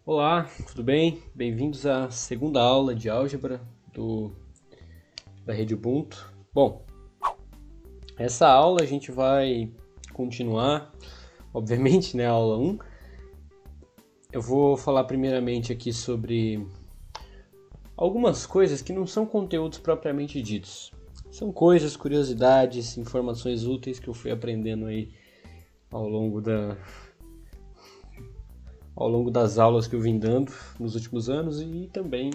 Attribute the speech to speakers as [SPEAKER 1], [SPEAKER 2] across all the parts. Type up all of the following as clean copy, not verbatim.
[SPEAKER 1] Olá, tudo bem? Bem-vindos à segunda aula de álgebra da rede Ubuntu. Bom, essa aula a gente vai continuar, obviamente, né, a aula 1. Eu vou falar primeiramente aqui sobre algumas coisas que não são conteúdos propriamente ditos. São coisas, curiosidades, informações úteis que eu fui aprendendo aí ao longo das aulas que eu vim dando nos últimos anos e também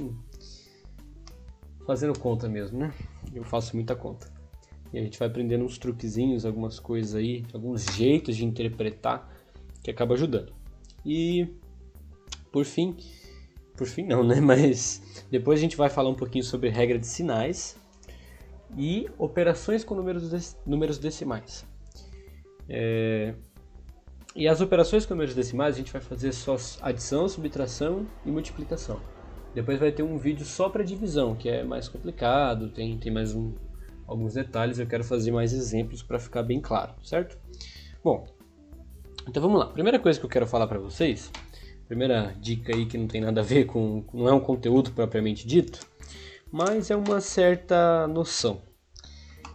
[SPEAKER 1] fazendo conta mesmo, né? Eu faço muita conta. E a gente vai aprendendo uns truquezinhos, algumas coisas aí, alguns jeitos de interpretar que acaba ajudando. E por fim não, né? Mas depois a gente vai falar um pouquinho sobre regra de sinais e operações com números decimais. E as operações com números decimais a gente vai fazer só adição, subtração e multiplicação. Depois vai ter um vídeo só para divisão, que é mais complicado, tem mais alguns detalhes, eu quero fazer mais exemplos para ficar bem claro, certo? Bom, então vamos lá. Primeira coisa que eu quero falar para vocês, primeira dica aí que não tem nada a ver com, não é um conteúdo propriamente dito, mas é uma certa noção,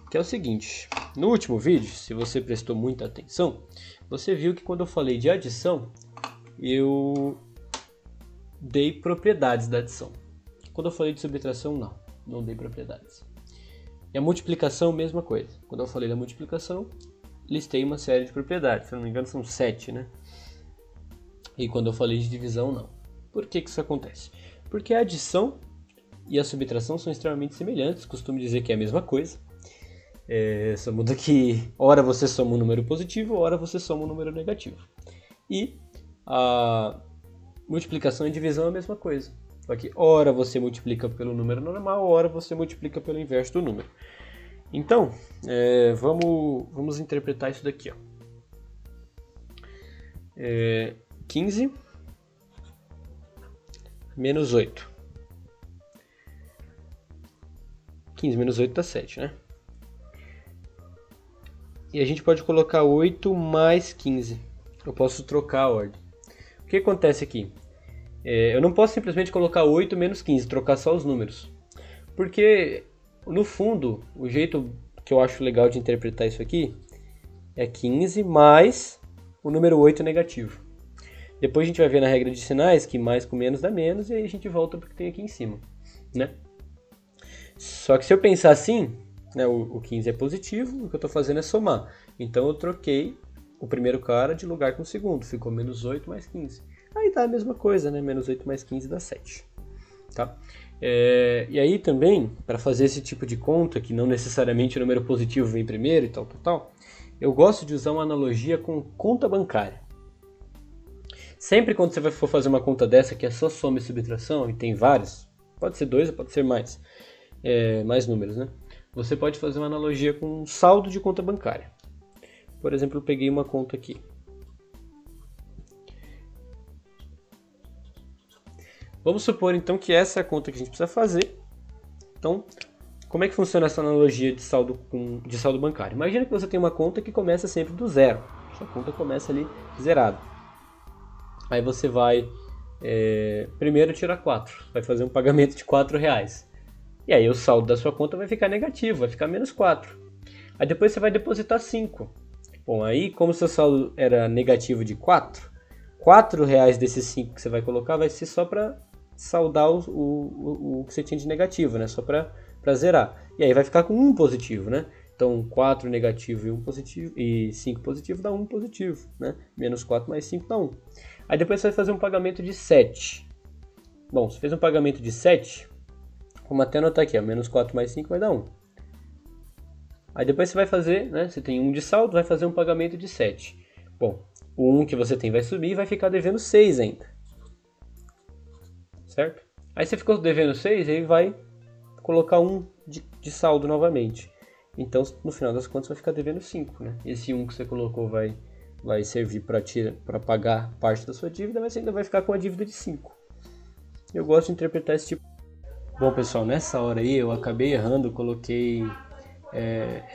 [SPEAKER 1] que é o seguinte: no último vídeo, se você prestou muita atenção, você viu que quando eu falei de adição, eu dei propriedades da adição. Quando eu falei de subtração, não dei propriedades. E a multiplicação, mesma coisa. Quando eu falei da multiplicação, listei uma série de propriedades. Se não me engano, são 7, né? E quando eu falei de divisão, não. Por que isso acontece? Porque a adição e a subtração são extremamente semelhantes. Costumo dizer que é a mesma coisa. Só muda que ora você soma um número positivo, ora você soma um número negativo. E a multiplicação e divisão é a mesma coisa. Só que ora você multiplica pelo número normal, ora você multiplica pelo inverso do número. Então, vamos interpretar isso daqui. 15 menos 8. 15 menos 8 dá 7, né? E a gente pode colocar 8 mais 15. Eu posso trocar a ordem. O que acontece aqui? Eu não posso simplesmente colocar 8 menos 15, trocar só os números. Porque, no fundo, o jeito que eu acho legal de interpretar isso aqui é 15 mais o número 8 negativo. Depois a gente vai ver na regra de sinais que mais com menos dá menos, e aí a gente volta para o que tem aqui em cima, né? Só que se eu pensar assim, né, o 15 é positivo, o que eu estou fazendo é somar. Então eu troquei o primeiro cara de lugar com o segundo, ficou menos 8 mais 15. Aí dá a mesma coisa, né? Menos 8 mais 15 dá 7. Tá? E aí também, para fazer esse tipo de conta, que não necessariamente o número positivo vem primeiro e tal, eu gosto de usar uma analogia com conta bancária. Sempre quando você for fazer uma conta dessa, que é só soma e subtração, e tem vários, pode ser 2 ou pode ser mais números, né? Você pode fazer uma analogia com saldo de conta bancária. Por exemplo, eu peguei uma conta aqui. Vamos supor então que essa é a conta que a gente precisa fazer. Então, como é que funciona essa analogia de saldo bancário? Imagina que você tem uma conta que começa sempre do zero. Sua conta começa ali zerada. Aí você vai primeiro tirar 4. Vai fazer um pagamento de R$4. E aí o saldo da sua conta vai ficar negativo, vai ficar menos 4. Aí depois você vai depositar 5. Bom, aí como seu saldo era negativo de 4, R$4 desses 5 que você vai colocar vai ser só para saldar o que você tinha de negativo, né? Só para zerar. E aí vai ficar com 1 positivo, né? Então 4 negativo e 1 positivo, e 5 positivo dá 1 positivo, né? Menos 4 mais 5 dá 1. Aí depois você vai fazer um pagamento de 7. Bom, você fez um pagamento de 7... Vamos até anotar aqui, menos 4 mais 5 vai dar 1. Aí depois você vai fazer, né? Você tem 1 de saldo, vai fazer um pagamento de 7. Bom, o 1 que você tem vai subir e vai ficar devendo 6 ainda. Certo? Aí você ficou devendo 6, aí vai colocar 1 de saldo novamente. Então, no final das contas, vai ficar devendo 5, né? Esse 1 que você colocou vai servir para pagar parte da sua dívida, mas você ainda vai ficar com a dívida de 5. Eu gosto de interpretar esse tipo Bom, pessoal, nessa hora aí eu acabei errando, coloquei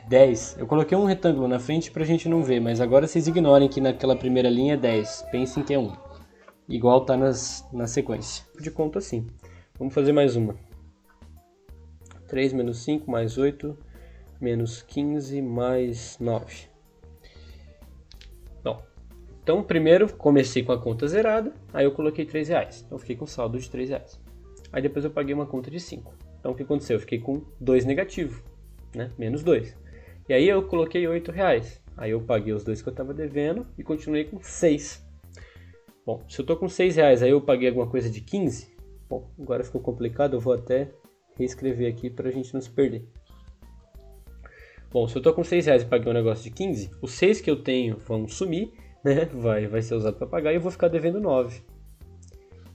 [SPEAKER 1] 10. Eu coloquei um retângulo na frente pra gente não ver, mas agora vocês ignorem que naquela primeira linha é 10. Pensem que é 1. Igual tá na sequência. De conta assim. Vamos fazer mais uma. 3 menos 5 mais 8 menos 15 mais 9. Bom, então primeiro comecei com a conta zerada, aí eu coloquei R$3. Então eu fiquei com saldo de R$3. Aí depois eu paguei uma conta de 5. Então o que aconteceu? Eu fiquei com 2 negativo, né? Menos 2. E aí eu coloquei R$8. Aí eu paguei os 2 que eu estava devendo e continuei com 6. Bom, se eu estou com R$6, aí eu paguei alguma coisa de 15. Bom, agora ficou complicado, eu vou até reescrever aqui para a gente não se perder. Bom, se eu estou com R$6 e paguei um negócio de 15, os 6 que eu tenho vão sumir, né? Vai ser usado para pagar e eu vou ficar devendo 9.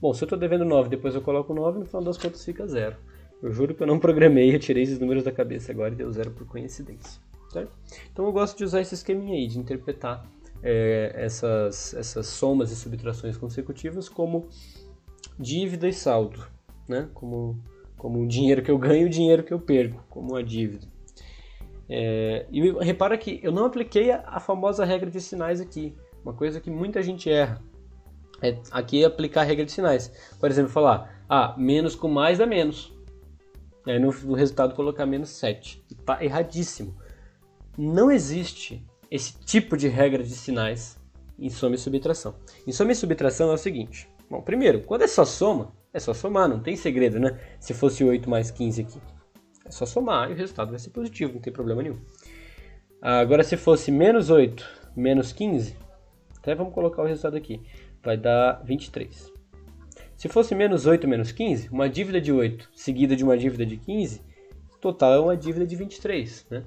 [SPEAKER 1] Bom, se eu estou devendo 9, depois eu coloco 9, no final das contas fica 0. Eu juro que eu não programei, eu tirei esses números da cabeça agora e deu 0 por coincidência. Certo? Então eu gosto de usar esse esqueminha aí, de interpretar essas somas e subtrações consecutivas como dívida e saldo, né? Como o dinheiro que eu ganho e o dinheiro que eu perco, como a dívida. E repara que eu não apliquei a famosa regra de sinais aqui, uma coisa que muita gente erra. Aqui é aplicar a regra de sinais. Por exemplo, falar, menos com mais dá menos. Aí no resultado colocar menos 7. Está erradíssimo. Não existe esse tipo de regra de sinais em soma e subtração. Em soma e subtração é o seguinte. Bom, primeiro, quando é só soma, é só somar, não tem segredo, né? Se fosse 8 mais 15 aqui. É só somar e o resultado vai ser positivo, não tem problema nenhum. Agora, se fosse menos 8, menos 15, até vamos colocar o resultado aqui, vai dar 23. Se fosse menos 8, menos 15, uma dívida de 8 seguida de uma dívida de 15, total é uma dívida de 23, né?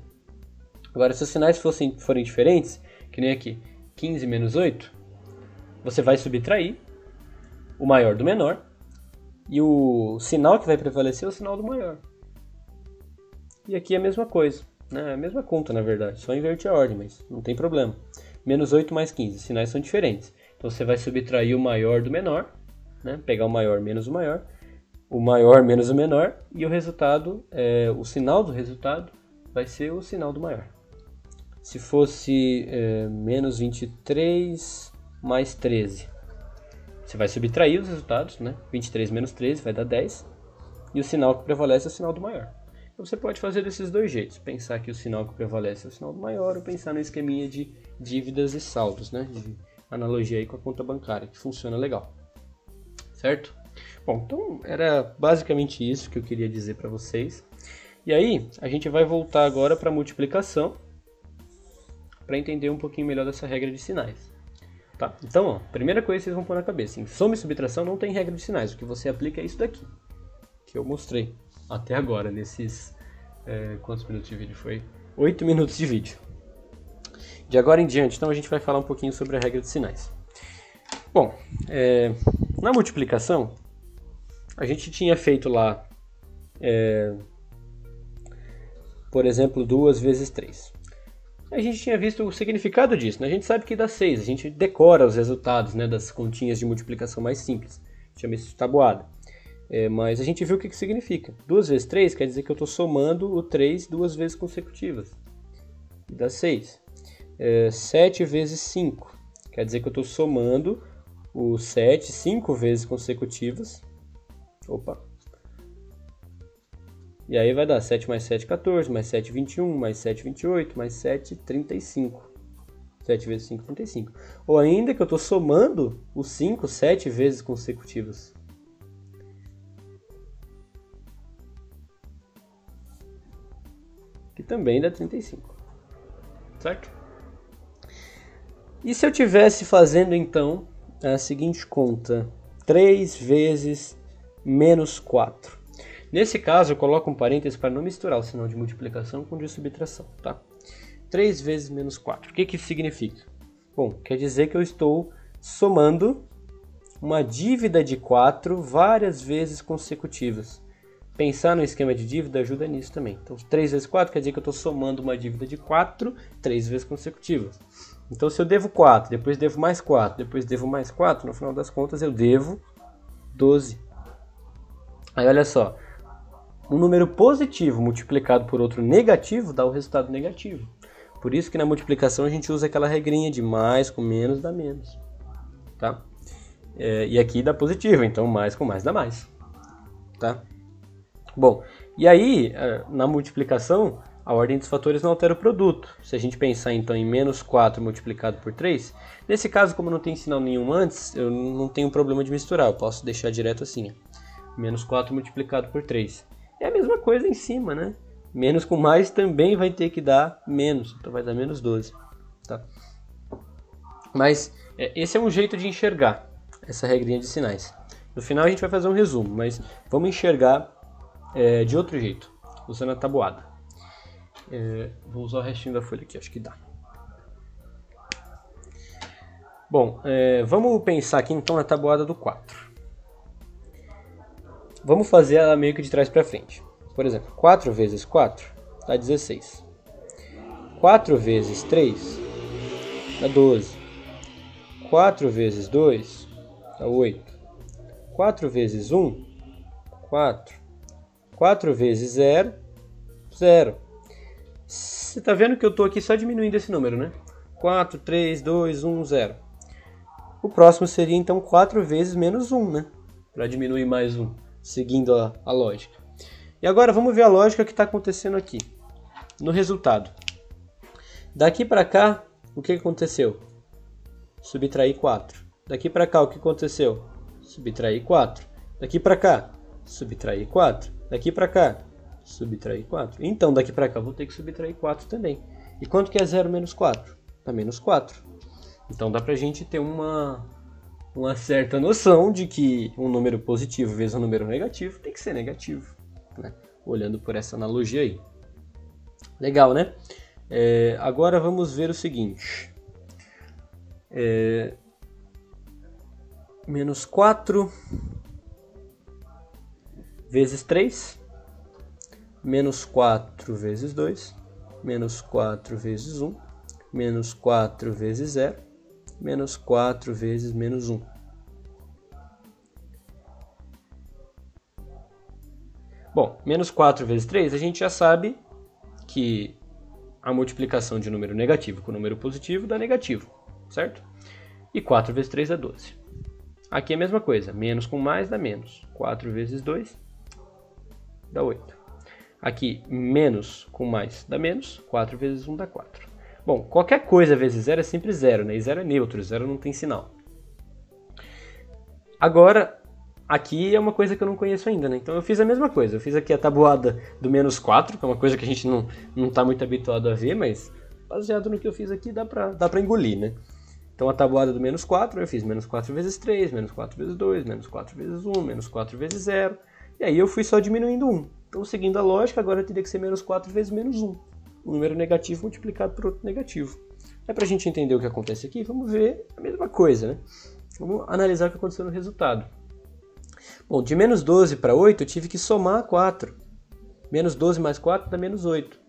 [SPEAKER 1] Agora, se os sinais forem diferentes, que nem aqui, 15 menos 8, você vai subtrair o maior do menor e o sinal que vai prevalecer é o sinal do maior. E aqui é a mesma coisa, né? É a mesma conta, na verdade, só inverte a ordem, mas não tem problema. Menos 8 mais 15, os sinais são diferentes. Então você vai subtrair o maior do menor, né? Pegar o maior menos o maior menos o menor, e o resultado, o sinal do resultado vai ser o sinal do maior. Se fosse menos 23 mais 13, você vai subtrair os resultados, né? 23 menos 13 vai dar 10, e o sinal que prevalece é o sinal do maior. Então você pode fazer desses dois jeitos, pensar que o sinal que prevalece é o sinal do maior, ou pensar no esqueminha de dívidas e saldos, né? De analogia aí com a conta bancária, que funciona legal. Certo? Bom, então era basicamente isso que eu queria dizer para vocês. E aí, a gente vai voltar agora para a multiplicação, para entender um pouquinho melhor dessa regra de sinais. Tá? Então, primeira coisa que vocês vão pôr na cabeça, em soma e subtração não tem regra de sinais, o que você aplica é isso daqui, que eu mostrei até agora, nesses... quantos minutos de vídeo foi? 8 minutos de vídeo. De agora em diante, então, a gente vai falar um pouquinho sobre a regra de sinais. Bom, na multiplicação, a gente tinha feito lá, por exemplo, 2 vezes 3. A gente tinha visto o significado disso, né? A gente sabe que dá 6, a gente decora os resultados, né, das continhas de multiplicação mais simples. Chama isso de tabuada. Mas a gente viu o que significa. 2 vezes 3 quer dizer que eu estou somando o 3 duas vezes consecutivas. E dá 6. 7 vezes 5 quer dizer que eu estou somando o 7 5 vezes consecutivas. Opa! E aí vai dar 7 mais 7, 14, mais 7, 21, mais 7, 28, mais 7, 35. 7 vezes 5, 35. Ou ainda que eu estou somando os 5, 7 vezes consecutivas. Que também dá 35. Certo? E se eu estivesse fazendo, então, a seguinte conta. 3 vezes menos 4. Nesse caso, eu coloco um parênteses para não misturar o sinal de multiplicação com o de subtração, tá? 3 vezes menos 4. O que isso significa? Bom, quer dizer que eu estou somando uma dívida de 4 várias vezes consecutivas. Pensar no esquema de dívida ajuda nisso também. Então, 3 vezes 4 quer dizer que eu estou somando uma dívida de 4 3 vezes consecutivas. Então, se eu devo 4, depois devo mais 4, depois devo mais 4, no final das contas eu devo 12. Aí, olha só. Um número positivo multiplicado por outro negativo dá o resultado negativo. Por isso que na multiplicação a gente usa aquela regrinha de mais com menos dá menos. Tá? E aqui dá positivo, então mais com mais dá mais. Tá? Bom, e aí na multiplicação a ordem dos fatores não altera o produto. Se a gente pensar então em menos 4 multiplicado por 3, nesse caso como não tem sinal nenhum antes, eu não tenho problema de misturar, eu posso deixar direto assim. Menos 4 multiplicado por 3. É a mesma coisa em cima, né? Menos com mais também vai ter que dar menos, então vai dar menos 12. Tá? Mas esse é um jeito de enxergar essa regrinha de sinais. No final a gente vai fazer um resumo, mas vamos enxergar de outro jeito, usando a tabuada. Vou usar o restinho da folha aqui, acho que dá. Bom, vamos pensar aqui então na tabuada do 4. Vamos fazer ela meio que de trás para frente. Por exemplo, 4 vezes 4 dá 16. 4 vezes 3 dá 12. 4 vezes 2 dá 8. 4 vezes 1, 4. 4 vezes 0, 0. Você está vendo que eu estou aqui só diminuindo esse número, né? 4, 3, 2, 1, 0. O próximo seria então 4 vezes menos 1, né? Para diminuir mais 1, seguindo a lógica. E agora vamos ver a lógica que está acontecendo aqui, no resultado. Daqui para cá, o que aconteceu? Subtrair 4. Daqui para cá, o que aconteceu? Subtrair 4. Daqui para cá, subtrair 4. Daqui para cá, subtrair 4. Então, daqui para cá, vou ter que subtrair 4 também. E quanto que é 0 menos 4? Dá menos 4. Então, dá para a gente ter uma certa noção de que um número positivo vezes um número negativo tem que ser negativo, né? Olhando por essa analogia aí. Legal, né? Agora vamos ver o seguinte. Menos 4 vezes 3, menos 4 vezes 2, menos 4 vezes 1, menos 4 vezes 0, menos 4 vezes menos 1. Bom, menos 4 vezes 3, a gente já sabe que a multiplicação de número negativo com número positivo dá negativo, certo? E 4 vezes 3 dá 12. Aqui é a mesma coisa, menos com mais dá menos. 4 vezes 2 dá 8. Aqui, menos com mais dá menos, 4 vezes 1 dá 4. Bom, qualquer coisa vezes 0 é sempre 0, né? E 0 é neutro, 0 não tem sinal. Agora, aqui é uma coisa que eu não conheço ainda, né? Então eu fiz a mesma coisa. Eu fiz aqui a tabuada do menos 4, que é uma coisa que a gente não está muito habituado a ver, mas baseado no que eu fiz aqui dá pra engolir, né? Então a tabuada do menos 4, eu fiz menos 4 vezes 3, menos 4 vezes 2, menos 4 vezes 1, menos 4 vezes 0. E aí eu fui só diminuindo 1. Então seguindo a lógica, agora teria que ser menos 4 vezes menos 1. Um número negativo multiplicado por outro negativo. Para a gente entender o que acontece aqui, vamos ver a mesma coisa, né? Vamos analisar o que aconteceu no resultado. Bom, de menos 12 para 8 eu tive que somar 4. Menos 12 mais 4 dá menos 8.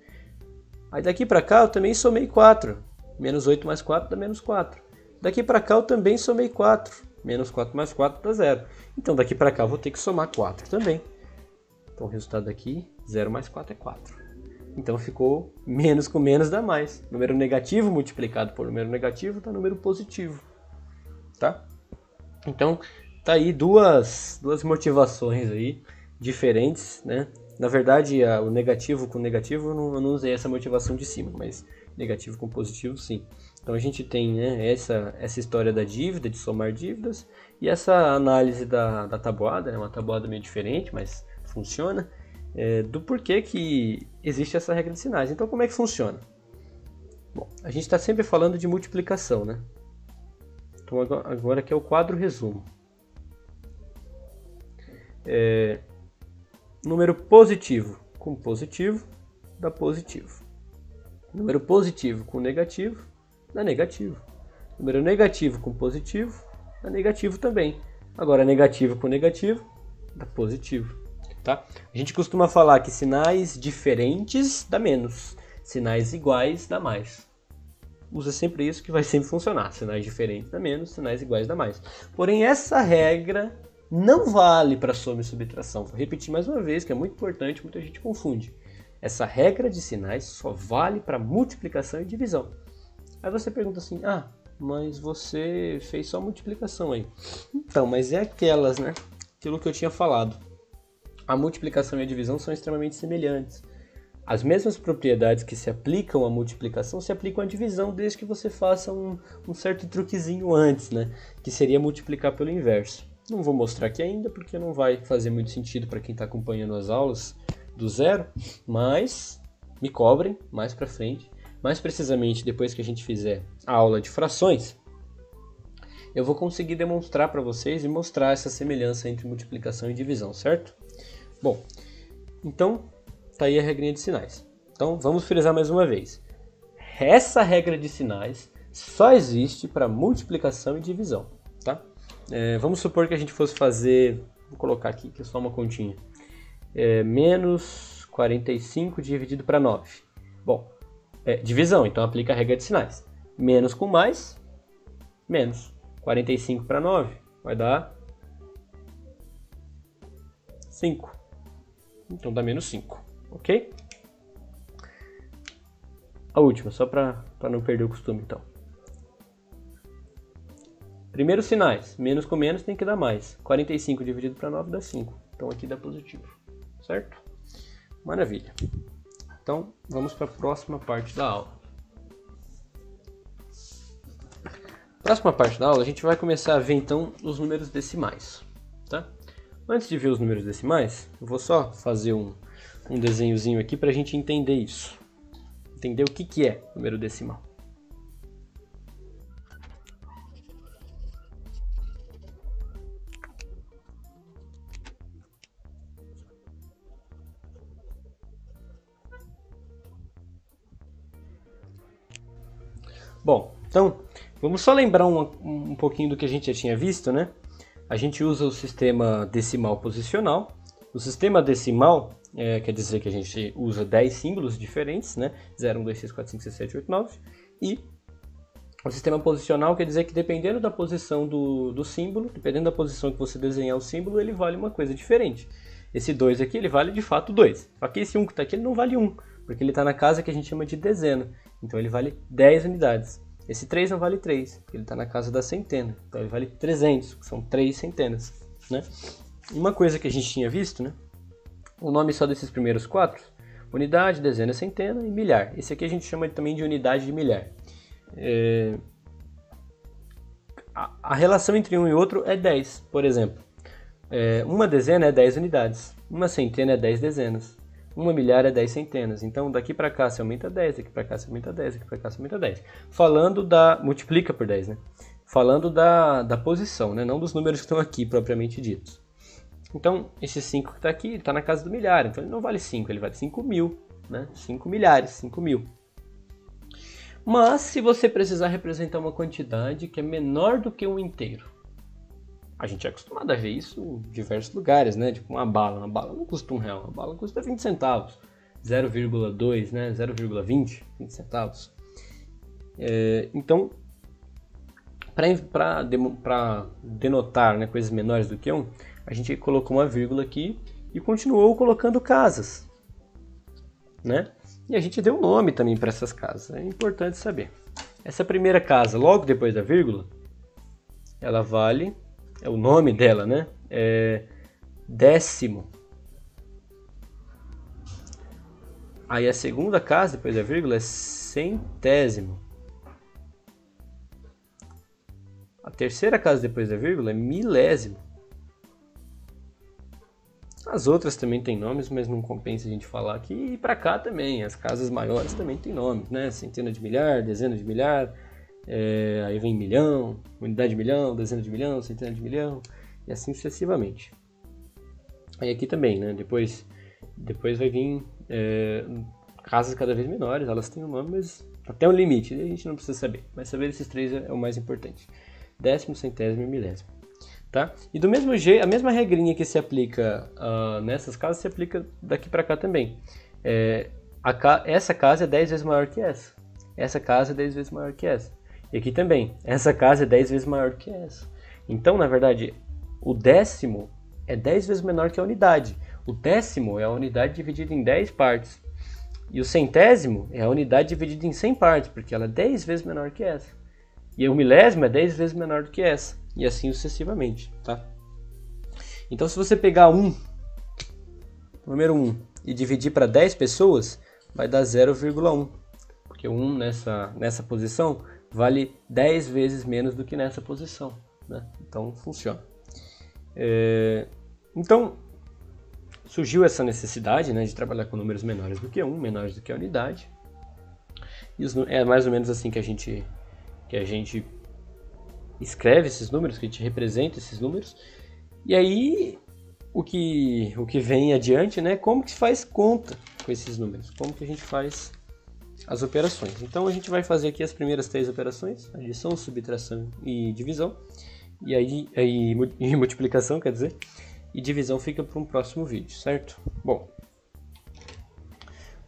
[SPEAKER 1] Aí daqui para cá eu também somei 4. Menos 8 mais 4 dá menos 4. Daqui para cá eu também somei 4. Menos 4 mais 4 dá 0. Então daqui para cá eu vou ter que somar 4 também. Então o resultado aqui, 0 mais 4 é 4. Então ficou menos com menos dá mais. Número negativo multiplicado por número negativo dá número positivo. Tá? Então tá aí duas motivações aí diferentes, né? Na verdade, o negativo com negativo eu não usei essa motivação de cima, mas negativo com positivo sim. Então a gente tem, né, essa história da dívida, de somar dívidas, e essa análise da tabuada, né, uma tabuada meio diferente, mas funciona, do porquê que existe essa regra de sinais. Então como é que funciona? Bom, a gente está sempre falando de multiplicação, né? Então agora aqui é o quadro resumo. Número positivo com positivo dá positivo. Número positivo com negativo dá negativo. Número negativo com positivo dá negativo também. Agora negativo com negativo dá positivo. Tá? A gente costuma falar que sinais diferentes dá menos, sinais iguais dá mais. Usa sempre isso que vai sempre funcionar. Sinais diferentes dá menos, sinais iguais dá mais. Porém, essa regra não vale para soma e subtração. Vou repetir mais uma vez, que é muito importante, muita gente confunde. Essa regra de sinais só vale para multiplicação e divisão. Aí você pergunta assim, mas você fez só multiplicação aí. Então, mas é aquelas, né? Aquilo que eu tinha falado. A multiplicação e a divisão são extremamente semelhantes. As mesmas propriedades que se aplicam à multiplicação se aplicam à divisão, desde que você faça um certo truquezinho antes, né? Que seria multiplicar pelo inverso. Não vou mostrar aqui ainda, porque não vai fazer muito sentido para quem está acompanhando as aulas do zero, mas me cobrem mais para frente. Mais precisamente, depois que a gente fizer a aula de frações, eu vou conseguir demonstrar para vocês e mostrar essa semelhança entre multiplicação e divisão, certo? Bom, então tá aí a regrinha de sinais. Então vamos frisar mais uma vez. Essa regra de sinais só existe para multiplicação e divisão, tá? Vamos supor que a gente fosse fazer, vou colocar aqui que é só uma continha, menos 45 dividido para 9. Bom, divisão, então aplica a regra de sinais. Menos com mais, menos. 45 para 9 vai dar 5. Então dá menos 5, ok? A última, só para não perder o costume, então. Primeiro sinais, menos com menos tem que dar mais. 45 dividido para 9 dá 5. Então aqui dá positivo, certo? Maravilha. Então vamos para a próxima parte da aula. Próxima parte da aula a gente vai começar a ver então os números decimais, tá? Antes de ver os números decimais, eu vou só fazer um desenhozinho aqui para a gente entender isso. Entender o que é número decimal. Bom, então vamos só lembrar um pouquinho do que a gente já tinha visto, né? A gente usa o sistema decimal posicional. O sistema decimal quer dizer que a gente usa 10 símbolos diferentes, né? 0, 1, 2, 3, 4, 5, 6, 7, 8, 9. E o sistema posicional quer dizer que dependendo da posição do símbolo, dependendo da posição que você desenhar o símbolo, ele vale uma coisa diferente. Esse 2 aqui, ele vale de fato 2. Só que esse 1 que está aqui, ele não vale 1, porque ele está na casa que a gente chama de dezena. Então ele vale 10 unidades. Esse 3 não vale 3, porque ele está na casa da centena. Então ele vale 300, que são 3 centenas, né? Uma coisa que a gente tinha visto, né? O nome só desses primeiros 4, unidade, dezena, centena e milhar. Esse aqui a gente chama também de unidade de milhar. A relação entre um e outro é 10, por exemplo. Uma dezena é 10 unidades, uma centena é 10 dezenas. Uma milhar é 10 centenas. Então, daqui para cá se aumenta 10, daqui para cá se aumenta 10, daqui para cá se aumenta 10. Falando multiplica por 10, né? Falando da posição, né? Não dos números que estão aqui, propriamente ditos. Então, esse 5 que está aqui, está na casa do milhar. Então, ele não vale 5, ele vale 5 mil, né? 5 milhares, 5 mil. Mas, se você precisar representar uma quantidade que é menor do que um inteiro, a gente é acostumado a ver isso em diversos lugares, né? Tipo uma bala. Uma bala não custa R$1, uma bala custa 20 centavos. 0,2, né? 0,20, 20 centavos. Então, para denotar, né, coisas menores do que 1, a gente colocou uma vírgula aqui e continuou colocando casas, né? E a gente deu um nome também para essas casas. É importante saber. Essa primeira casa, logo depois da vírgula, ela vale... o nome dela, né? É décimo. Aí a segunda casa, depois da vírgula, é centésimo. A terceira casa, depois da vírgula, é milésimo. As outras também têm nomes, mas não compensa a gente falar aqui. E para cá também, as casas maiores também têm nomes, né? Centena de milhar, dezena de milhar. Aí vem milhão, unidade de milhão, dezena de milhão, centena de milhão, e assim sucessivamente. Aí aqui também, né? Depois vai vir casas cada vez menores, elas têm um nome, mas até um limite, a gente não precisa saber. Mas saber esses três é o mais importante. Décimo, centésimo e milésimo. Tá? E do mesmo jeito, a mesma regrinha que se aplica nessas casas se aplica daqui para cá também. Essa casa é 10 vezes maior que essa. Essa casa é 10 vezes maior que essa. E aqui também, essa casa é 10 vezes maior que essa. Então, na verdade, o décimo é 10 vezes menor que a unidade. O décimo é a unidade dividida em 10 partes. E o centésimo é a unidade dividida em 100 partes, porque ela é 10 vezes menor que essa. E o milésimo é 10 vezes menor do que essa. E assim sucessivamente, tá? Então, se você pegar número 1, e dividir para 10 pessoas, vai dar 0,1. Porque o 1 nessa posição vale 10 vezes menos do que nessa posição, né? Então, funciona. Então, surgiu essa necessidade, né, de trabalhar com números menores do que 1, menores do que a unidade. E é mais ou menos assim que a gente escreve esses números, que a gente representa esses números. E aí, o que vem adiante, né, como que se faz conta com esses números? Como que a gente faz as operações? Então, a gente vai fazer aqui as primeiras 3 operações, adição, subtração e divisão. E aí multiplicação, quer dizer. E divisão fica para um próximo vídeo, certo? Bom,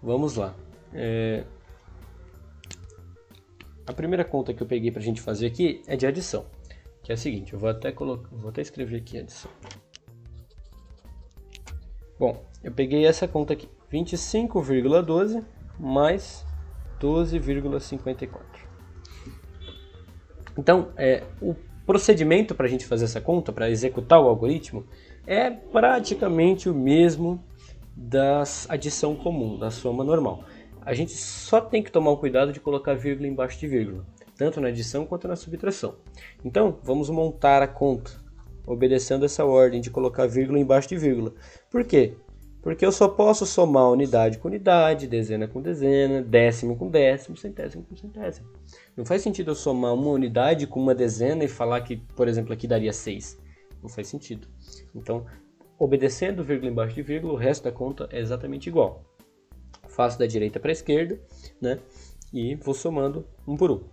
[SPEAKER 1] vamos lá. A primeira conta que eu peguei para a gente fazer aqui é de adição, que é a seguinte, vou até escrever aqui adição. Bom, eu peguei essa conta aqui, 25,12 mais 12,54. Então, o procedimento para a gente fazer essa conta, para executar o algoritmo, é praticamente o mesmo da adição comum, da soma normal. A gente só tem que tomar o cuidado de colocar vírgula embaixo de vírgula, tanto na adição quanto na subtração. Então, vamos montar a conta, obedecendo essa ordem de colocar vírgula embaixo de vírgula. Por quê? Porque eu só posso somar unidade com unidade, dezena com dezena, décimo com décimo, centésimo com centésimo. Não faz sentido eu somar uma unidade com uma dezena e falar que, por exemplo, aqui daria 6. Não faz sentido. Então, obedecendo vírgula embaixo de vírgula, o resto da conta é exatamente igual. Faço da direita para a esquerda, né? E vou somando um por um.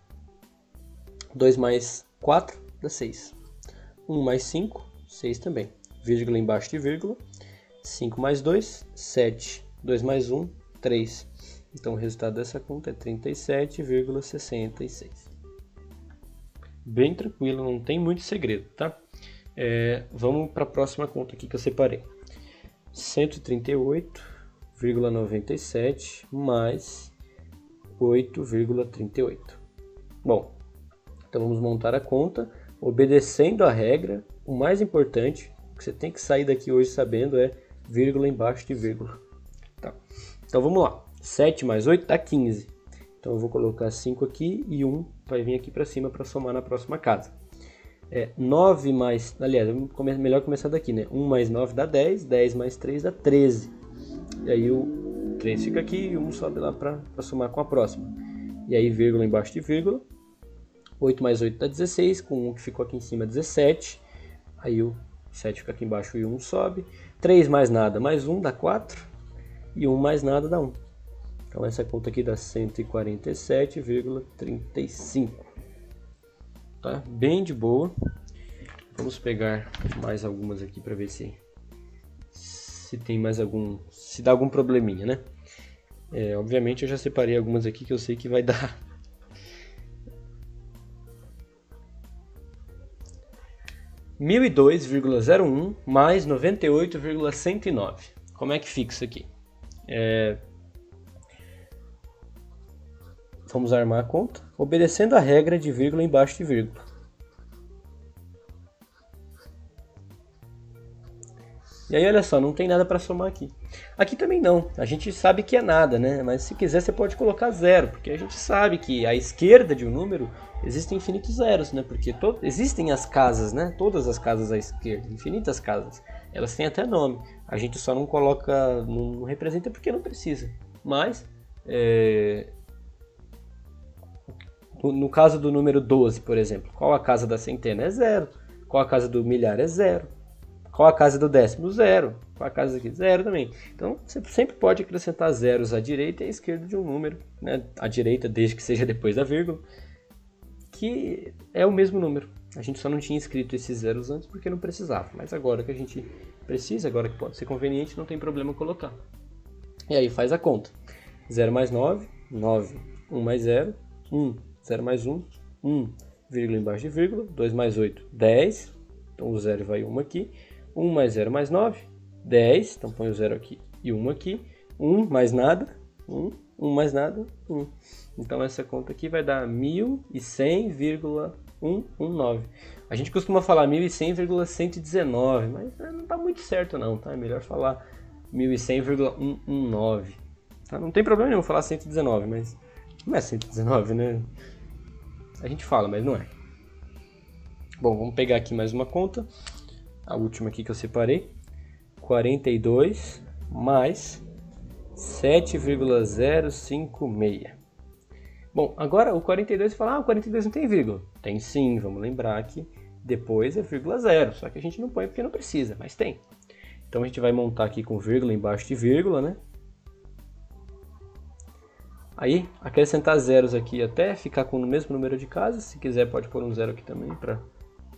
[SPEAKER 1] 2 mais 4 dá 6. 1 mais 5, 6 também. Vírgula embaixo de vírgula. 5 mais 2, 7. 2 mais 1, 3. Então o resultado dessa conta é 37,66. Bem tranquilo, não tem muito segredo, tá? Vamos para a próxima conta aqui que eu separei. 138,97 mais 8,38. Bom, então vamos montar a conta obedecendo a regra. O mais importante, que você tem que sair daqui hoje sabendo, é vírgula embaixo de vírgula. Tá. Então vamos lá. 7 mais 8 dá 15. Então eu vou colocar 5 aqui e 1 vai vir aqui para cima para somar na próxima casa. 9 mais... Aliás, melhor começar daqui, né? 1 mais 9 dá 10. 10 mais 3 dá 13. E aí o 3 fica aqui e 1 sobe lá para somar com a próxima. E aí vírgula embaixo de vírgula. 8 mais 8 dá 16. Com 1 que ficou aqui em cima, 17. Aí o 7 fica aqui embaixo e 1 sobe. 3 mais nada mais 1 dá 4. E 1 mais nada dá 1. Então essa conta aqui dá 147,35. Tá? Bem de boa. Vamos pegar mais algumas aqui para ver se tem mais algum... Se dá algum probleminha, né? Obviamente eu já separei algumas aqui que eu sei que vai dar... 1002,01 mais 98,109. Como é que fica isso aqui? Vamos armar a conta, obedecendo a regra de vírgula embaixo de vírgula. E aí, olha só, não tem nada para somar aqui. Aqui também não, a gente sabe que é nada, né? Mas se quiser você pode colocar zero, porque a gente sabe que à esquerda de um número existem infinitos zeros, né? Porque existem as casas, né? Todas as casas à esquerda, infinitas casas. Elas têm até nome. A gente só não coloca, não representa porque não precisa. Mas, no caso do número 12, por exemplo, qual a casa da centena? É zero. Qual a casa do milhar? É zero. Qual a casa do décimo? Zero. Qual a casa aqui? Zero também. Então, você sempre pode acrescentar zeros à direita e à esquerda de um número, né? À direita, desde que seja depois da vírgula, que é o mesmo número. A gente só não tinha escrito esses zeros antes porque não precisava. Mas agora que a gente precisa, agora que pode ser conveniente, não tem problema colocar. E aí faz a conta. 0 mais 9, 9. 1 mais 0, 1. 0 mais 1, 1. Vírgula embaixo de vírgula. 2 mais 8, 10. Então o 0 vai 1 aqui. 1 mais 0 mais 9, 10. Então põe o 0 aqui e 1 aqui. 1 mais nada, 1. 1 mais nada, 1. Então essa conta aqui vai dar 1100,119. A gente costuma falar 1100,119, mas não está muito certo não, tá? É melhor falar 1100,119. Tá? Não tem problema nenhum falar 119, mas não é 119, né? A gente fala, mas não é. Bom, vamos pegar aqui mais uma conta. A última aqui que eu separei. 42 mais 7,056. Bom, agora o 42 fala, o 42 não tem vírgula. Tem sim, vamos lembrar que depois é vírgula zero, só que a gente não põe porque não precisa, mas tem. Então a gente vai montar aqui com vírgula embaixo de vírgula, né? Aí, acrescentar zeros aqui até ficar com o mesmo número de casas. Se quiser pode pôr um zero aqui também para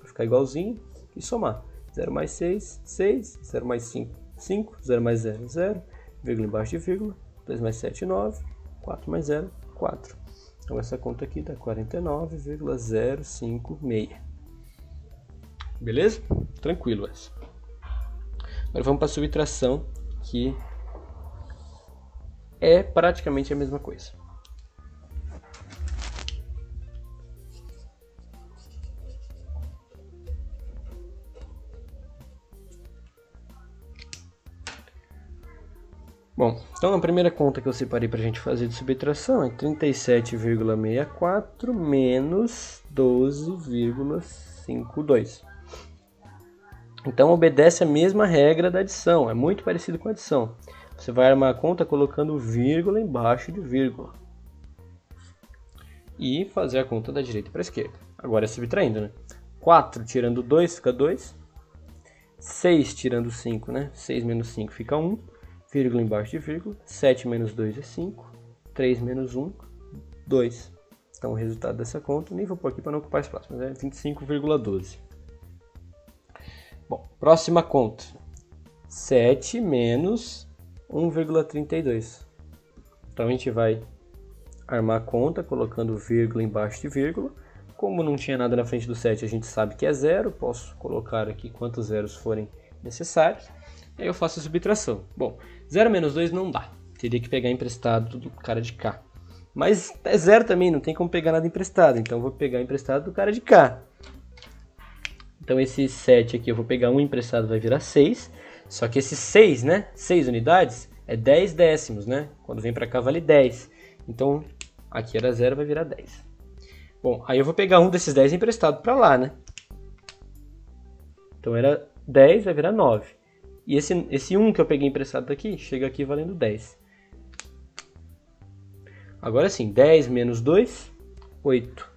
[SPEAKER 1] ficar igualzinho. E somar. 0 mais 6, 6. 0 mais 5, 5. 0 mais 0, 0. Vírgula embaixo de vírgula. 2 mais 7, 9. 4 mais 0, 4. Então essa conta aqui dá 49,056. Beleza? Tranquilo essa. Agora vamos para a subtração, que é praticamente a mesma coisa. Bom, então a primeira conta que eu separei para a gente fazer de subtração é 37,64 menos 12,52. Então obedece a mesma regra da adição, é muito parecido com a adição. Você vai armar a conta colocando vírgula embaixo de vírgula. E fazer a conta da direita para a esquerda. Agora é subtraindo, né? 4 tirando 2 fica 2. 6 tirando 5, né? 6 menos 5 fica 1. Vírgula embaixo de vírgula. 7 menos 2 é 5. 3 menos 1, 2. Então o resultado dessa conta, nem vou pôr aqui para não ocupar espaço, mas é 25,12. Bom, próxima conta. 7 menos 1,32. Então a gente vai armar a conta colocando vírgula embaixo de vírgula. Como não tinha nada na frente do 7, a gente sabe que é zero. Posso colocar aqui quantos zeros forem necessários. Aí eu faço a subtração. Bom, 0 menos 2 não dá. Teria que pegar emprestado do cara de cá. Mas é zero também, não tem como pegar nada emprestado. Então eu vou pegar emprestado do cara de cá. Então esse 7 aqui eu vou pegar um emprestado, vai virar 6. Só que esse 6, né? 6 unidades é 10 décimos, né? Quando vem para cá vale 10. Então aqui era 0, vai virar 10. Bom, aí eu vou pegar um desses 10 emprestado para lá, né? Então era 10, vai virar 9. E esse 1 que eu peguei emprestado daqui, chega aqui valendo 10. Agora sim, 10 menos 2, 8.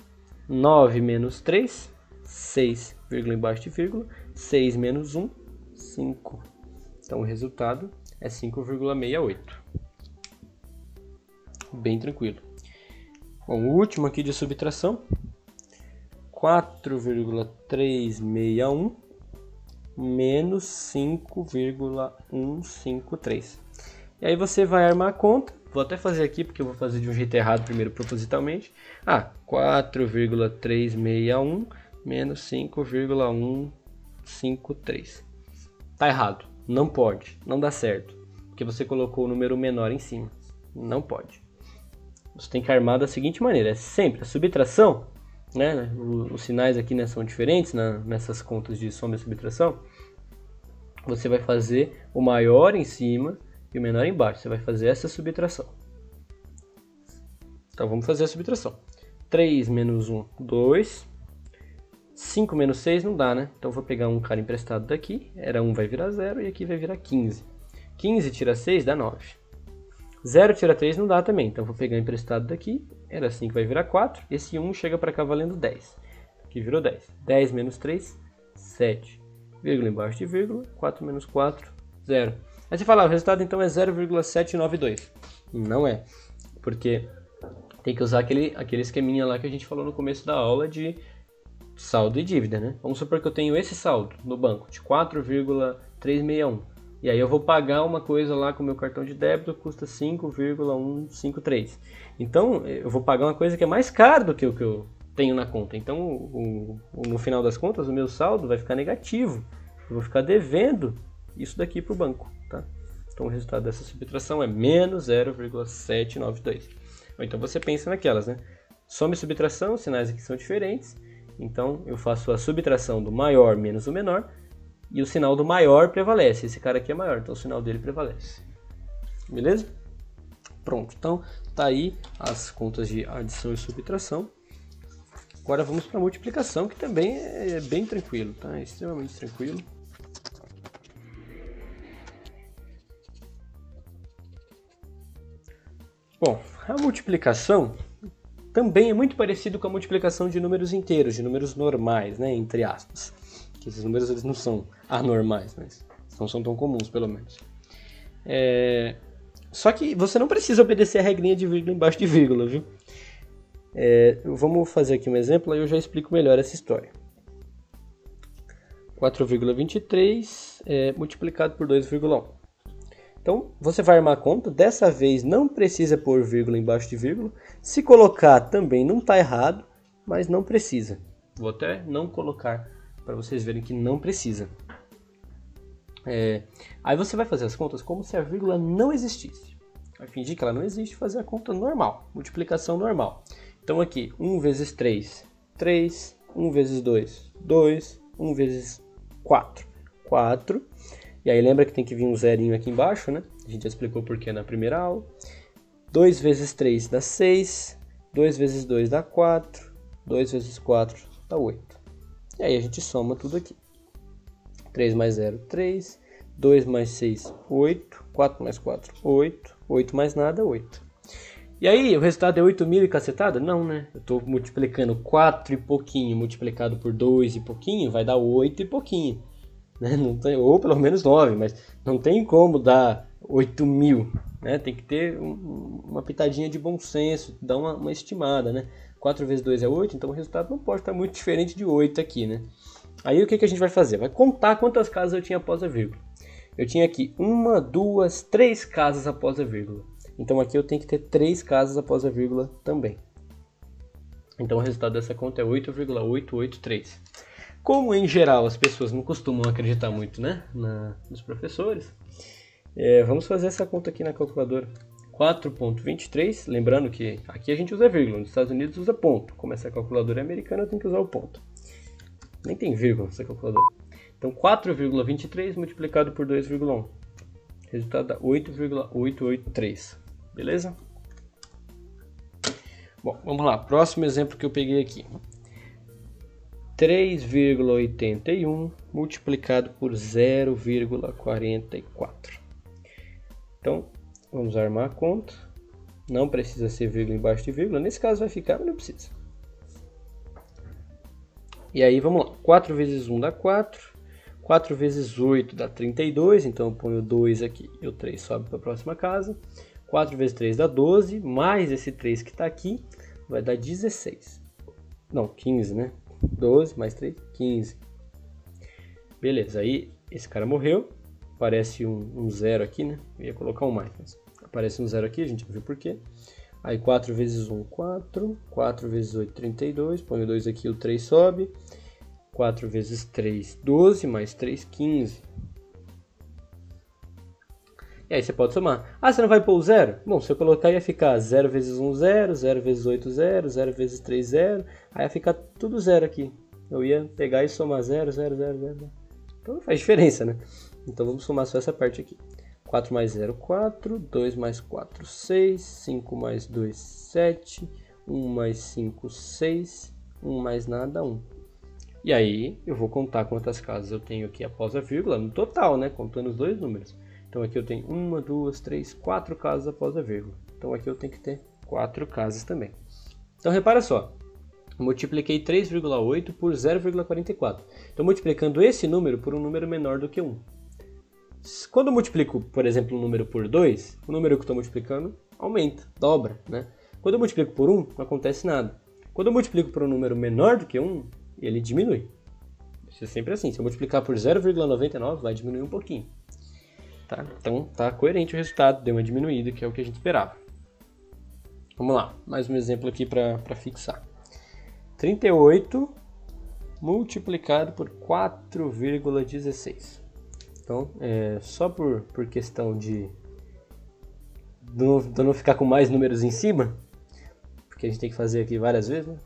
[SPEAKER 1] 9 menos 3, 6, vírgula embaixo de vírgula. 6 menos 1, 5. Então o resultado é 5,68. Bem tranquilo. Bom, o último aqui de subtração. 4,361 menos 5,153. E aí você vai armar a conta. Vou até fazer aqui porque eu vou fazer de um jeito errado primeiro propositalmente. 4,361 menos 5,153. Tá errado. Não pode. Não dá certo. Porque você colocou o número menor em cima. Não pode. Você tem que armar da seguinte maneira. É sempre a subtração, né? Os sinais aqui, né, são diferentes nessas contas de soma e subtração. Você vai fazer o maior em cima e o menor embaixo. Você vai fazer essa subtração. Então vamos fazer a subtração. 3 menos 1, 2. 5 menos 6 não dá, né? Então vou pegar um cara emprestado daqui. Era 1, vai virar 0 e aqui vai virar 15. 15 tira 6 dá 9. 0 tira 3 não dá também. Então vou pegar emprestado daqui. Era 5, vai virar 4. Esse 1 chega para cá valendo 10. Aqui virou 10. 10 menos 3, 7. Vírgula embaixo de vírgula. 4 menos 4, 0. Aí você fala, o resultado então é 0,792. Não é. Porque tem que usar aquele esqueminha lá que a gente falou no começo da aula de saldo e dívida, né? Vamos supor que eu tenho esse saldo no banco de 4,361. E aí eu vou pagar uma coisa lá com o meu cartão de débito, custa 5,153. Então eu vou pagar uma coisa que é mais cara do que o que eu tenho na conta. Então, no final das contas, o meu saldo vai ficar negativo. Eu vou ficar devendo isso daqui para o banco. Tá? Então, o resultado dessa subtração é menos 0,792. Então, você pensa naquelas, né? Soma e subtração, os sinais aqui são diferentes. Então, eu faço a subtração do maior menos o menor. E o sinal do maior prevalece. Esse cara aqui é maior, então o sinal dele prevalece. Beleza? Pronto. Então, tá aí as contas de adição e subtração. Agora vamos para a multiplicação, que também é bem tranquilo, tá? É extremamente tranquilo. Bom, a multiplicação também é muito parecido com a multiplicação de números inteiros, de números normais, né? Entre aspas. Que esses números eles não são anormais, mas não são tão comuns, pelo menos. Só que você não precisa obedecer a regrinha de vírgula embaixo de vírgula, viu? Vamos fazer aqui um exemplo, aí eu já explico melhor essa história. 4,23 multiplicado por 2,1. Então, você vai armar a conta. Dessa vez não precisa pôr vírgula embaixo de vírgula. Se colocar também não está errado, mas não precisa. Vou até não colocar para vocês verem que não precisa. Aí você vai fazer as contas como se a vírgula não existisse. Vai fingir que ela não existe e fazer a conta normal, multiplicação normal. Então aqui, 1 vezes 3, 3, 1 vezes 2, 2, 1 vezes 4, 4. E aí lembra que tem que vir um zerinho aqui embaixo, né? A gente já explicou por que na primeira aula. 2 vezes 3 dá 6, 2 vezes 2 dá 4, 2 vezes 4 dá 8. E aí a gente soma tudo aqui. 3 mais 0, 3, 2 mais 6, 8, 4 mais 4, 8, 8 mais nada, 8. E aí, o resultado é 8.000 e cacetada? Não, né? Eu estou multiplicando 4 e pouquinho multiplicado por 2 e pouquinho, vai dar 8 e pouquinho. Né? Não tem, ou pelo menos 9, mas não tem como dar 8.000. Né? Tem que ter uma pitadinha de bom senso, dar uma estimada. Né? 4 vezes 2 é 8, então o resultado não pode estar muito diferente de 8 aqui. Né? Aí o que a gente vai fazer? Vai contar quantas casas eu tinha após a vírgula. Eu tinha aqui 1, 2, 3 casas após a vírgula. Então aqui eu tenho que ter 3 casas após a vírgula também. Então o resultado dessa conta é 8,883. Como em geral as pessoas não costumam acreditar muito, né, nos professores, vamos fazer essa conta aqui na calculadora. 4,23, lembrando que aqui a gente usa vírgula, nos Estados Unidos usa ponto. Como essa calculadora é americana, eu tenho que usar o ponto. Nem tem vírgula nessa calculadora. Então 4,23 multiplicado por 2,1. Resultado dá 8,883. Beleza? Bom, vamos lá. Próximo exemplo que eu peguei aqui. 3,81 multiplicado por 0,44. Então, vamos armar a conta. Não precisa ser vírgula embaixo de vírgula. Nesse caso vai ficar, mas não precisa. E aí, vamos lá. 4 vezes 1 dá 4. 4 vezes 8 dá 32. Então, eu ponho 2 aqui e o 3 sobe para a próxima casa. 4 vezes 3 dá 12, mais esse 3 que está aqui, vai dar 16. Não, 15, né? 12 mais 3, 15. Beleza, aí esse cara morreu. Aparece um 0 aqui, né? Eu ia colocar um mais, mas aparece um 0 aqui, a gente viu por quê. Aí 4 vezes 1, 4. 4 vezes 8, 32. Põe o 2 aqui, o 3 sobe. 4 vezes 3, 12, mais 3, 15. E aí você pode somar. Ah, você não vai pôr o 0? Bom, se eu colocar ia ficar 0 vezes 1, 0, 0 vezes 8, 0, 0 vezes 3, 0. Aí ia ficar tudo 0 aqui. Eu ia pegar e somar 0, 0, 0, 0. Então não faz diferença, né? Então vamos somar só essa parte aqui. 4 mais 0, 4. 2 mais 4, 6. 5 mais 2, 7. 1 mais 5, 6. 1 mais nada, 1. E aí eu vou contar quantas casas eu tenho aqui após a vírgula, no total, né? Contando os dois números. Então aqui eu tenho 1, 2, 3, 4 casas após a vírgula. Então aqui eu tenho que ter 4 casas também. Então repara só, eu multipliquei 3,8 por 0,44. Então multiplicando esse número por um número menor do que 1. Quando eu multiplico, por exemplo, um número por 2, o número que eu estou multiplicando aumenta, dobra, né? Quando eu multiplico por 1, não acontece nada. Quando eu multiplico por um número menor do que 1, ele diminui. Isso é sempre assim, se eu multiplicar por 0,99, vai diminuir um pouquinho. Tá? Então tá coerente o resultado, deu uma diminuída, que é o que a gente esperava. Vamos lá, mais um exemplo aqui para fixar. 38 multiplicado por 4,16. Então, só por questão de não ficar com mais números em cima, porque a gente tem que fazer aqui várias vezes, né?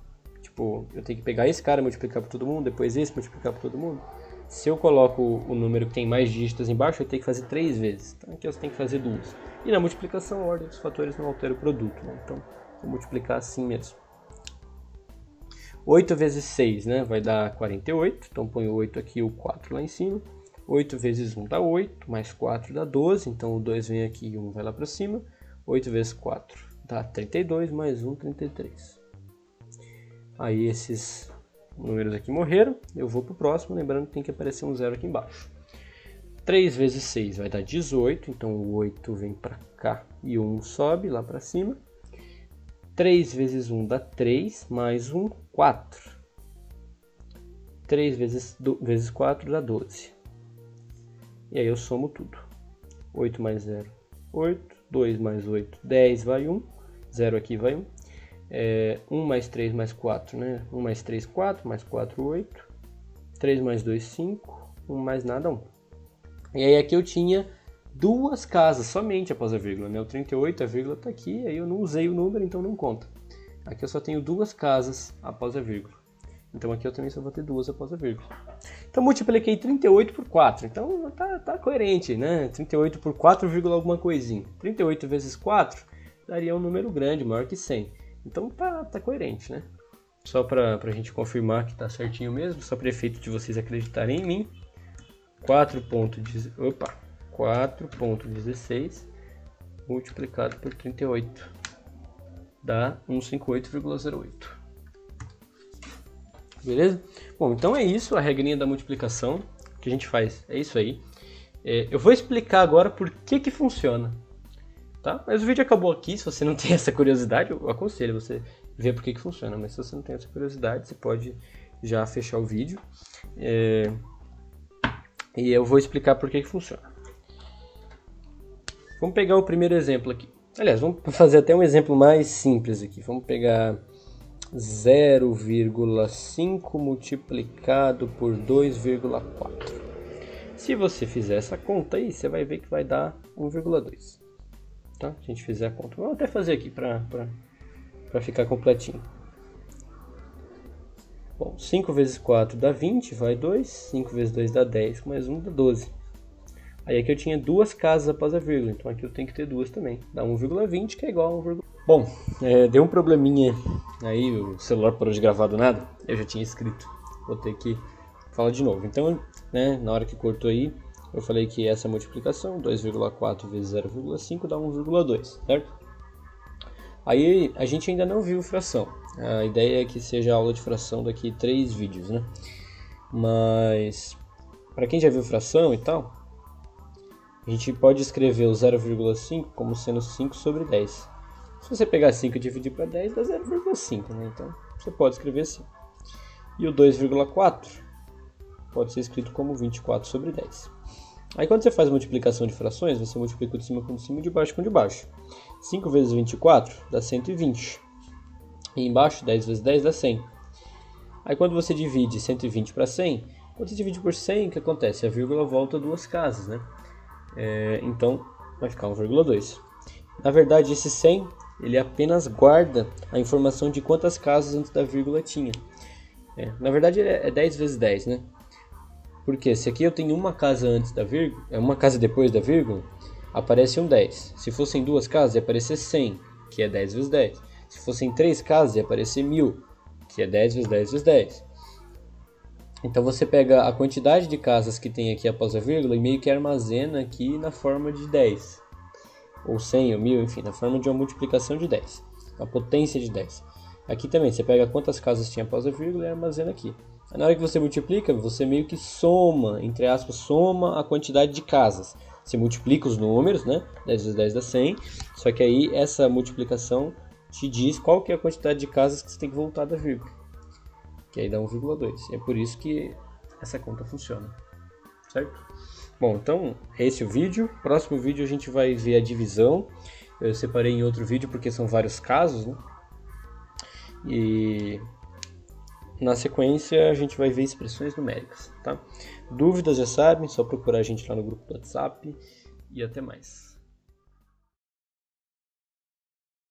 [SPEAKER 1] Tipo, eu tenho que pegar esse cara, multiplicar por todo mundo, depois esse, multiplicar por todo mundo. Se eu coloco o número que tem mais dígitos embaixo, eu tenho que fazer 3 vezes. Então aqui eu tenho que fazer 2. E na multiplicação, a ordem dos fatores não altera o produto, né? Então, vou multiplicar assim mesmo. 8 vezes 6, né? Vai dar 48. Então, põe o 8 aqui e o 4 lá em cima. 8 vezes 1 dá 8, mais 4 dá 12. Então, o 2 vem aqui e 1 vai lá para cima. 8 vezes 4 dá 32, mais 1, 33. Aí, esses números aqui morreram. Eu vou para o próximo, lembrando que tem que aparecer um 0 aqui embaixo. 3 vezes 6 vai dar 18. Então, o 8 vem para cá e o 1 sobe lá para cima. 3 vezes 1 dá 3, mais 1, 4. 3 vezes 4 dá 12. E aí eu somo tudo. 8 mais 0, 8. 2 mais 8, 10, vai 1. 0 aqui vai 1. 1 mais 3 mais 4, né? 1 mais 3, 4. Mais 4, 8. 3 mais 2, 5. 1 mais nada, 1. E aí aqui eu tinha duas casas somente após a vírgula, né? O 38, a vírgula está aqui, aí eu não usei o número, então não conta. Aqui eu só tenho duas casas após a vírgula. Então aqui eu também só vou ter duas após a vírgula. Então multipliquei 38 por 4. Então tá coerente, né? 38 por 4, alguma coisinha. 38 vezes 4 daria um número grande, maior que 100. Então tá coerente, né? Só pra gente confirmar que tá certinho mesmo, só para efeito de vocês acreditarem em mim. 4.16 multiplicado por 38 dá 158,08. Beleza? Bom, então é isso, a regrinha da multiplicação que a gente faz. É isso aí. Eu vou explicar agora por que funciona. Tá? Mas o vídeo acabou aqui. Se você não tem essa curiosidade, eu aconselho você ver por que funciona. Mas se você não tem essa curiosidade, você pode já fechar o vídeo. E eu vou explicar por que funciona. Vamos pegar o primeiro exemplo aqui. Aliás, vamos fazer até um exemplo mais simples aqui. Vamos pegar 0,5 multiplicado por 2,4. Se você fizer essa conta aí, você vai ver que vai dar 1,2. Tá? Se a gente fizer a conta, vamos até fazer aqui para ficar completinho. Bom, 5 vezes 4 dá 20, vai 2. 5 vezes 2 dá 10, mais 1 dá 12. Aí aqui eu tinha duas casas após a vírgula, então aqui eu tenho que ter duas também. Dá 1,20, que é igual a 1, bom, deu um probleminha aí, o celular parou de gravar do nada, eu já tinha escrito, vou ter que falar de novo. Então, né, na hora que cortou aí, eu falei que essa multiplicação, 2,4 vezes 0,5 dá 1,2, certo? Aí a gente ainda não viu fração, a ideia é que seja aula de fração daqui a 3 vídeos, né? Mas, para quem já viu fração e tal, a gente pode escrever o 0,5 como sendo 5 sobre 10. Se você pegar 5 e dividir para 10, dá 0,5, né? Então, você pode escrever assim. E o 2,4 pode ser escrito como 24 sobre 10. Aí, quando você faz multiplicação de frações, você multiplica o de cima com o de cima e de baixo com o de baixo. 5 vezes 24 dá 120. E embaixo, 10 vezes 10 dá 100. Aí, quando você divide 120 para 100, quando você divide por 100, o que acontece? A vírgula volta duas casas, né? Então vai ficar 1,2. Na verdade, esse 100 ele apenas guarda a informação de quantas casas antes da vírgula tinha. Na verdade é 10 vezes 10, né? Porque se aqui eu tenho uma casa antes da vírgula, uma casa depois da vírgula, aparece um 10. Se fossem duas casas, ia aparecer 100, que é 10 vezes 10. Se fossem 3 casas, ia aparecer 1000, que é 10 vezes 10 vezes 10. Então você pega a quantidade de casas que tem aqui após a vírgula e meio que armazena aqui na forma de 10. Ou 100 ou 1000, enfim, na forma de uma multiplicação de 10. A potência de 10. Aqui também, você pega quantas casas tinha após a vírgula e armazena aqui. Na hora que você multiplica, você meio que soma, entre aspas, soma a quantidade de casas. Você multiplica os números, né? 10 vezes 10 dá 100. Só que aí essa multiplicação te diz qual que é a quantidade de casas que você tem que voltar da vírgula. Que aí dá 1,2. É por isso que essa conta funciona. Certo? Bom, então esse é o vídeo. Próximo vídeo a gente vai ver a divisão. Eu separei em outro vídeo porque são vários casos, né? E Na sequência, a gente vai ver expressões numéricas, tá? Dúvidas já sabem, só procurar a gente lá no grupo do WhatsApp e até mais.